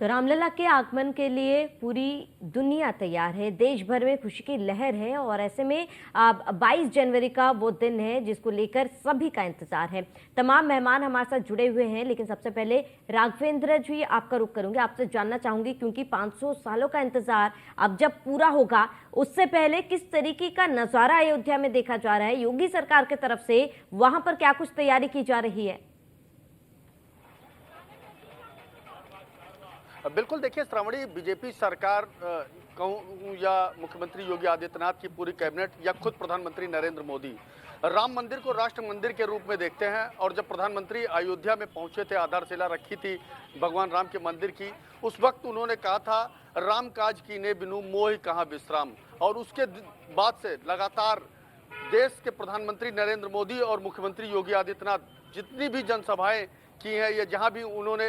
तो रामलला के आगमन के लिए पूरी दुनिया तैयार है, देश भर में खुशी की लहर है और ऐसे में 22 जनवरी का वो दिन है जिसको लेकर सभी का इंतजार है। तमाम मेहमान हमारे साथ जुड़े हुए हैं, लेकिन सबसे पहले राघवेंद्र जी आपका रुख करूंगी, आपसे जानना चाहूंगी क्योंकि 500 सालों का इंतजार अब जब पूरा होगा उससे पहले किस तरीके का नजारा अयोध्या में देखा जा रहा है, योगी सरकार की तरफ से वहां पर क्या कुछ तैयारी की जा रही है? बिल्कुल, देखिए श्रावणी, बीजेपी सरकार कहूँ या मुख्यमंत्री योगी आदित्यनाथ की पूरी कैबिनेट या खुद प्रधानमंत्री नरेंद्र मोदी राम मंदिर को राष्ट्र मंदिर के रूप में देखते हैं। और जब प्रधानमंत्री अयोध्या में पहुंचे थे, आधारशिला रखी थी भगवान राम के मंदिर की, उस वक्त उन्होंने कहा था राम काज कीने बिनु मोहि कहाँ विश्राम। और उसके बाद से लगातार देश के प्रधानमंत्री नरेंद्र मोदी और मुख्यमंत्री योगी आदित्यनाथ जितनी भी जनसभाएं की है या जहां भी उन्होंने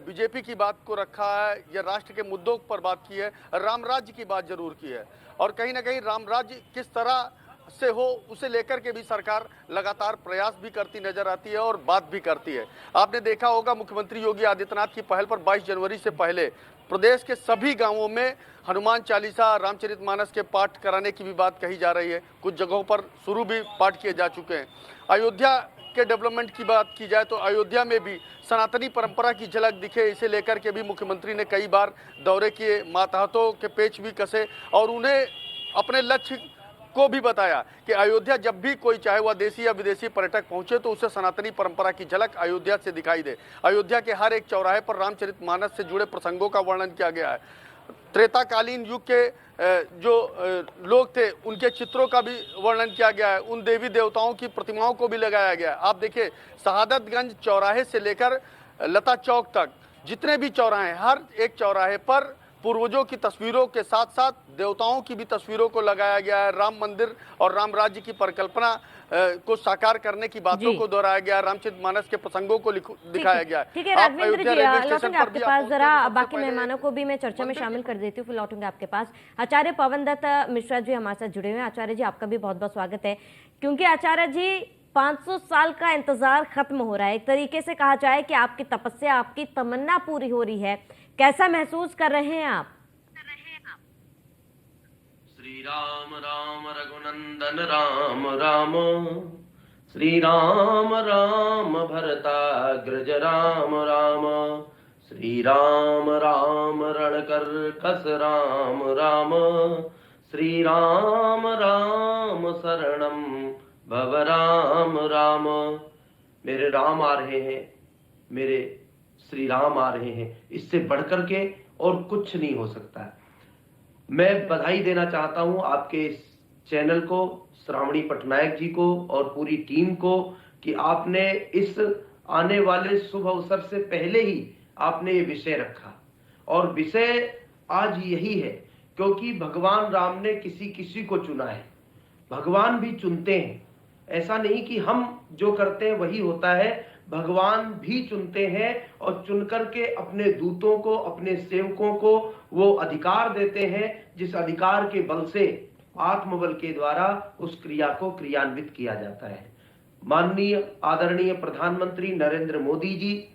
बीजेपी की बात को रखा है या राष्ट्र के मुद्दों पर बात की है, राम राज्य की बात जरूर की है। और कहीं ना कहीं राम राज्य किस तरह से हो उसे लेकर के भी सरकार लगातार प्रयास भी करती नजर आती है और बात भी करती है। आपने देखा होगा मुख्यमंत्री योगी आदित्यनाथ की पहल पर 22 जनवरी से पहले प्रदेश के सभी गांवों में हनुमान चालीसा, रामचरितमानस के पाठ कराने की भी बात कही जा रही है। कुछ जगहों पर शुरू भी पाठ किए जा चुके हैं। अयोध्या के डेवलपमेंट की बात की जाए तो अयोध्या में भी सनातनी परंपरा की झलक दिखे, इसे लेकर के भी मुख्यमंत्री ने कई बार दौरे किए, मातहतों के पेच भी कसे और उन्हें अपने लक्ष्य को भी बताया कि अयोध्या जब भी कोई, चाहे वह देशी या विदेशी पर्यटक पहुंचे, तो उसे सनातनी परंपरा की झलक अयोध्या से दिखाई दे। अयोध्या के हर एक चौराहे पर रामचरितमानस से जुड़े प्रसंगों का वर्णन किया गया है। त्रेताकालीन युग के जो लोग थे उनके चित्रों का भी वर्णन किया गया है। उन देवी देवताओं की प्रतिमाओं को भी लगाया गया है। आप देखिए, शहादतगंज चौराहे से लेकर लता चौक तक जितने भी चौराहे, हर एक चौराहे पर पूर्वजों की तस्वीरों के साथ साथ देवताओं की भी तस्वीरों को लगाया गया है। राम मंदिर और राम राज्य की परिकल्पना को साकार करने की बातों को दोहराया गया, रामचरितमानस के प्रसंगों को दिखाया गया है। ठीक है राघवेंद्र जी, लौटूंगे आपके पास, जरा बाकी मेहमानों को भी मैं चर्चा में शामिल कर देती हूँ, फिर लौटूंगे आपके पास। आचार्य पवन दत्त मिश्रा जी हमारे साथ जुड़े हुए हैं। आचार्य जी, आपका भी बहुत बहुत स्वागत है, क्योंकि आचार्य जी 500 साल का इंतजार खत्म हो रहा है। एक तरीके से कहा जाए कि आपकी तपस्या, आपकी तमन्ना पूरी हो रही है। कैसा महसूस कर रहे हैं आप? श्री राम राम रघुनंदन राम राम, श्री राम राम भरताग्रज राम राम, श्री राम राम रणकर कस राम राम, श्री राम राम शरणम भव राम राम। मेरे राम आ रहे हैं, मेरे श्री राम आ रहे हैं, इससे बढ़कर के और कुछ नहीं हो सकता है। मैं बधाई देना चाहता हूं आपके इस चैनल को, श्रावणी पटनायक जी को और पूरी टीम को, कि आपने इस आने वाले शुभ अवसर से पहले ही आपने ये विषय रखा। और विषय आज यही है क्योंकि भगवान राम ने किसी किसी को चुना है। भगवान भी चुनते हैं, ऐसा नहीं कि हम जो करते हैं वही होता है। भगवान भी चुनते हैं और चुनकर के अपने दूतों को, अपने सेवकों को वो अधिकार देते हैं जिस अधिकार के बल से, आत्मबल के द्वारा उस क्रिया को क्रियान्वित किया जाता है। माननीय आदरणीय प्रधानमंत्री नरेंद्र मोदी जी,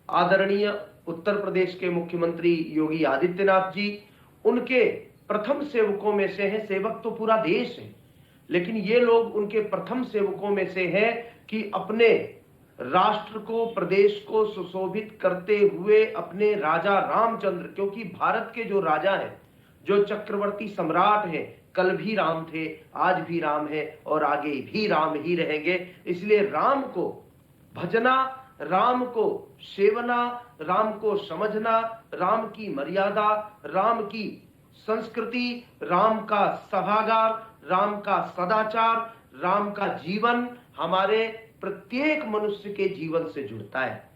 आदरणीय उत्तर प्रदेश के मुख्यमंत्री योगी आदित्यनाथ जी, उनके प्रथम सेवकों में से हैं। सेवक तो पूरा देश है, लेकिन ये लोग उनके प्रथम सेवकों में से हैं कि अपने राष्ट्र को, प्रदेश को सुशोभित करते हुए अपने राजा रामचंद्र, क्योंकि भारत के जो राजा हैं, जो चक्रवर्ती सम्राट हैं, कल भी राम थे, आज भी राम है और आगे भी राम ही रहेंगे। इसलिए राम को भजना, राम को सेवना, राम को समझना, राम की मर्यादा, राम की संस्कृति, राम का सभागार, राम का सदाचार, राम का जीवन हमारे प्रत्येक मनुष्य के जीवन से जुड़ता है।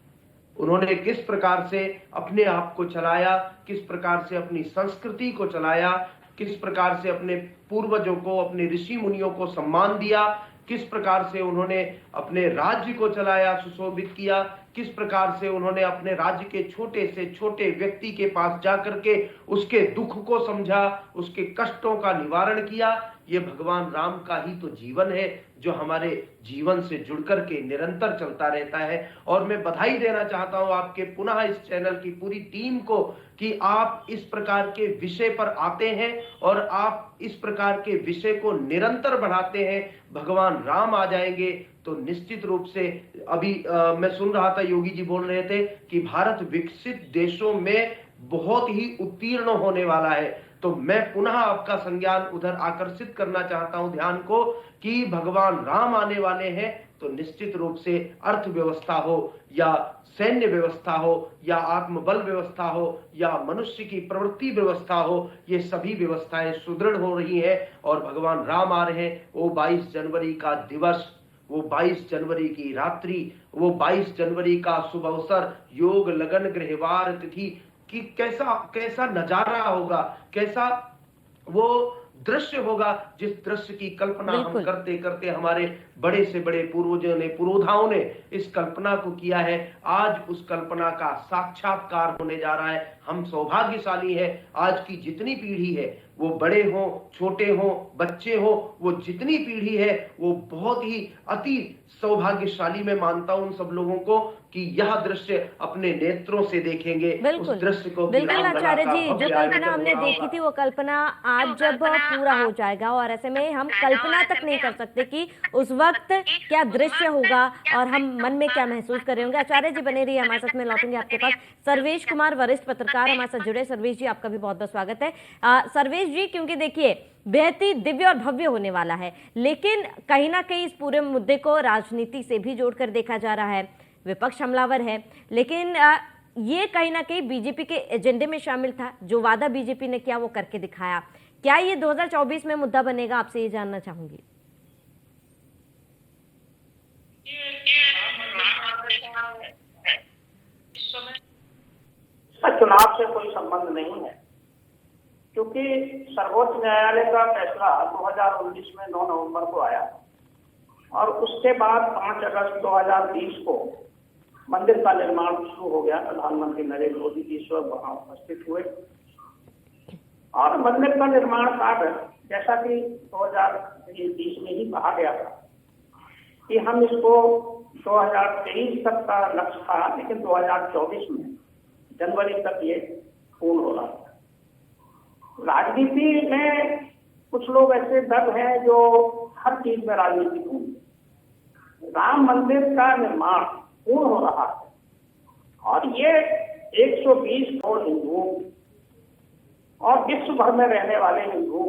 उन्होंने किस प्रकार से अपने आप को चलाया, किस प्रकार से अपनी संस्कृति को चलाया, किस प्रकार से अपने पूर्वजों को, अपने ऋषि मुनियों को सम्मान दिया, किस प्रकार से उन्होंने अपने राज्य को चलाया, सुशोभित किया, किस प्रकार से उन्होंने अपने राज्य के छोटे से छोटे व्यक्ति के पास जाकर के उसके दुख को समझा, उसके कष्टों का निवारण किया। ये भगवान राम का ही तो जीवन है जो हमारे जीवन से जुड़कर के निरंतर चलता रहता है। और मैं बधाई देना चाहता हूं आपके पुनः इस चैनल की पूरी टीम को कि आप इस प्रकार के विषय पर आते हैं और आप इस प्रकार के विषय को निरंतर बढ़ाते हैं। भगवान राम आ जाएंगे तो निश्चित रूप से अभी मैं सुन रहा था, योगी जी बोल रहे थे कि भारत विकसित देशों में बहुत ही उत्तीर्ण होने वाला है। तो मैं पुनः आपका संज्ञान उधर आकर्षित करना चाहता हूं ध्यान को कि भगवान राम आने वाले हैं तो निश्चित रूप से अर्थव्यवस्था हो या सैन्य व्यवस्था हो या आत्मबल व्यवस्था हो या मनुष्य की प्रवृत्ति व्यवस्था हो, ये सभी व्यवस्थाएं सुदृढ़ हो रही हैं और भगवान राम आ रहे हैं। वो 22 जनवरी का दिवस, वो 22 जनवरी की रात्रि, वो 22 जनवरी का शुभ अवसर, योग लगन गृहवार तिथि कि कैसा नजारा होगा, कैसा वो दृश्य होगा जिस दृश्य की कल्पना हम करते करते हमारे बड़े से बड़े पूर्वजों ने, पुरोधाओं ने इस कल्पना को किया है। आज उस कल्पना का साक्षात्कार होने जा रहा है। हम सौभाग्यशाली हैं। आज की जितनी पीढ़ी है, वो बड़े हों, छोटे हों, बच्चे हों, वो जितनी पीढ़ी है वो बहुत ही अति सौभाग्यशाली मैं मानता हूं उन सब लोगों को कि यह दृश्य अपने नेत्रों से देखेंगे। उस दृश्य को बिल्कुल आचार्य जी, जो कल्पना हमने देखी थी वो कल्पना आज जब पूरा हो जाएगा और ऐसे में हम कल्पना तक नहीं कर सकते कि उस वक्त क्या दृश्य होगा और हम मन में क्या महसूस कर रहे होंगे। आचार्य जी बने रहिए हमारे साथ, में लौटूंगे आपके पास। सर्वेश कुमार वरिष्ठ पत्रकार हमारे साथ जुड़े। सर्वेश जी आपका भी बहुत बहुत स्वागत है। सर्वेश जी, क्योंकि देखिए बेहद ही दिव्य और भव्य होने वाला है, लेकिन कहीं ना कहीं इस पूरे मुद्दे को राजनीति से भी जोड़कर देखा जा रहा है। विपक्ष हमलावर है, लेकिन ये कहीं ना कहीं बीजेपी के एजेंडे में शामिल था। जो वादा बीजेपी ने किया वो करके दिखाया। क्या ये 2024 में मुद्दा बनेगा? आपसे ये जानना चाहूंगी। चुनाव से कोई संबंध नहीं है, क्योंकि सर्वोच्च न्यायालय का फैसला 2019 में 9 नवंबर को आया और उसके बाद 5 अगस्त 2020 को मंदिर का निर्माण शुरू हो गया। प्रधानमंत्री नरेंद्र मोदी जी स्वयं वहां उपस्थित हुए और मंदिर का निर्माण कार्य, जैसा कि 2020 में ही कहा गया था कि हम इसको 2023 तक का लक्ष्य था, लेकिन 2024 में जनवरी तक ये पूर्ण हो रहा था। राजनीति में कुछ लोग ऐसे दल हैं जो हर चीज में राजनीति ढूंढते। राम मंदिर का निर्माण पूर्ण हो रहा है और ये 120 करोड़ हिंदुओं और विश्व भर में रहने वाले हिंदुओं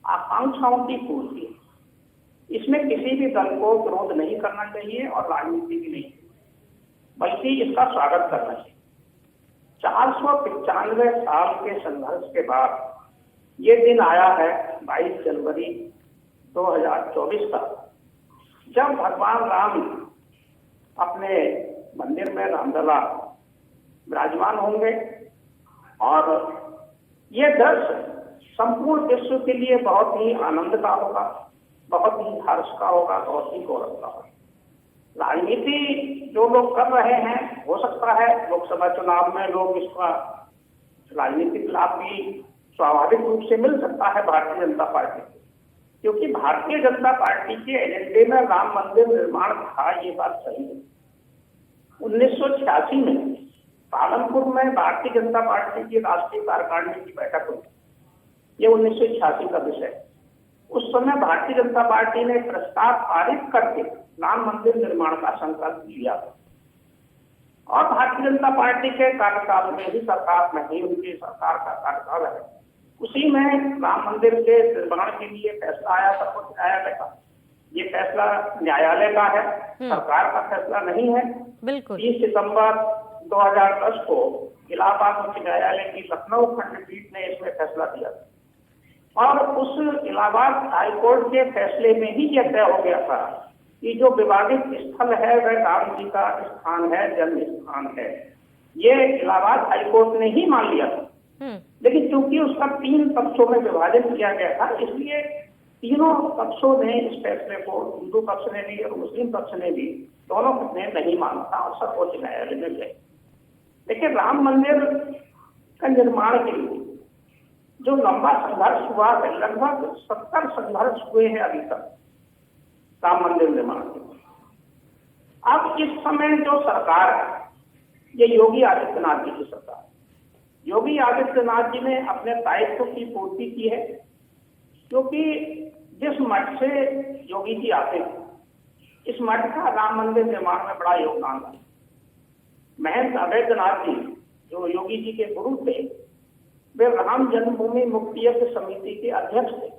आकांक्षाओं की पूर्ति है। इसमें किसी भी दल को विरोध नहीं करना चाहिए और राजनीति भी नहीं, बल्कि इसका स्वागत करना चाहिए। 495 साल के संघर्ष के बाद ये दिन आया है 22 जनवरी 2024 का, जब भगवान राम अपने मंदिर में रामलला विराजमान होंगे और ये दृश्य संपूर्ण विश्व के लिए बहुत ही आनंद का होगा, बहुत ही हर्ष का होगा, बहुत ही गौरव का होगा। राजनीति जो लोग कर रहे हैं, हो सकता है लोकसभा चुनाव में लोग इसका राजनीतिक लाभ भी स्वाभाविक रूप से मिल सकता है भारतीय जनता पार्टी, क्योंकि भारतीय जनता पार्टी के एजेंडे में राम मंदिर निर्माण था, ये बात सही है। 1986 में पालनपुर में भारतीय जनता पार्टी की राष्ट्रीय कार्यकारिणी की बैठक हुई, ये 1986 का विषय। उस समय भारतीय जनता पार्टी ने प्रस्ताव पारित करके राम मंदिर निर्माण का संकल्प लिया और भारतीय जनता पार्टी के कार्यकाल में ही सरकार नहीं, उनकी सरकार का कार्यकाल है, उसी में राम मंदिर के निर्माण के लिए फैसला आया सर्वोच्च न्यायालय का। ये फैसला न्यायालय का है, सरकार का फैसला नहीं है। बिल्कुल 30 सितंबर 2010 को इलाहाबाद उच्च न्यायालय की लखनऊ खंडपीठ ने इसमें फैसला दिया और उस इलाहाबाद हाईकोर्ट के फैसले में ही यह तय हो गया था कि जो विवादित स्थल है वह राम जी का स्थान है, जन्म स्थान है। ये इलाहाबाद हाईकोर्ट ने ही मान लिया था, लेकिन चूंकि उसका 3 पक्षों में विभाजन किया गया था, इसलिए तीनों पक्षों ने इस फैसले को, हिंदू पक्ष ने भी और मुस्लिम पक्ष ने भी, दोनों ने नहीं माना था और सर्वोच्च न्यायालय में गए। लेकिन राम मंदिर का निर्माण के लिए जो लंबा संघर्ष हुआ है, लगभग 70 संघर्ष हुए हैं अभी तक राम मंदिर निर्माण के लिए। अब इस समय जो सरकार है, ये योगी आदित्यनाथ जी की सरकार है। योगी आदित्यनाथ जी ने अपने दायित्व की पूर्ति की है, क्योंकि जिस मठ से योगी जी आते हैं, इस मठ का राम मंदिर निर्माण में बड़ा योगदान है। महंत अवैधनाथ जी जो योगी जी के गुरु थे, वे राम जन्मभूमि मुक्ति यज्ञ समिति के अध्यक्ष थे।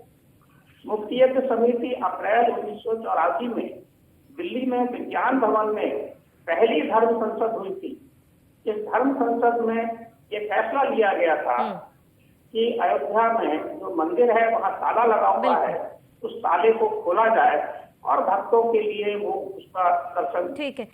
मुक्ति यज्ञ समिति अप्रैल 1984 में दिल्ली में विज्ञान भवन में पहली धर्म संसद हुई थी। इस धर्म संसद में ये फैसला लिया गया था कि अयोध्या में जो मंदिर है वहां ताला लगा हुआ है, उस ताले को खोला जाए और भक्तों के लिए वो उसका दर्शन। ठीक है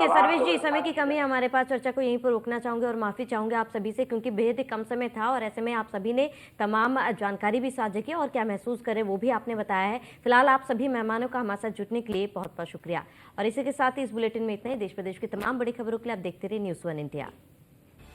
सर्वेश जी, समय की कमी है हमारे पास, चर्चा को यहीं पर रोकना चाहूंगे और माफी चाहूंगे आप सभी से, क्योंकि बेहद ही कम समय था और ऐसे में आप सभी ने तमाम जानकारी भी साझा की और क्या महसूस करें वो भी आपने बताया है। फिलहाल आप सभी मेहमानों का हमारे साथ जुटने के लिए बहुत बहुत शुक्रिया। और इसी के साथ ही इस बुलेटिन में इतना ही। देश प्रदेश की तमाम बड़ी खबरों के लिए आप देखते रहिए न्यूज़ 1 इंडिया।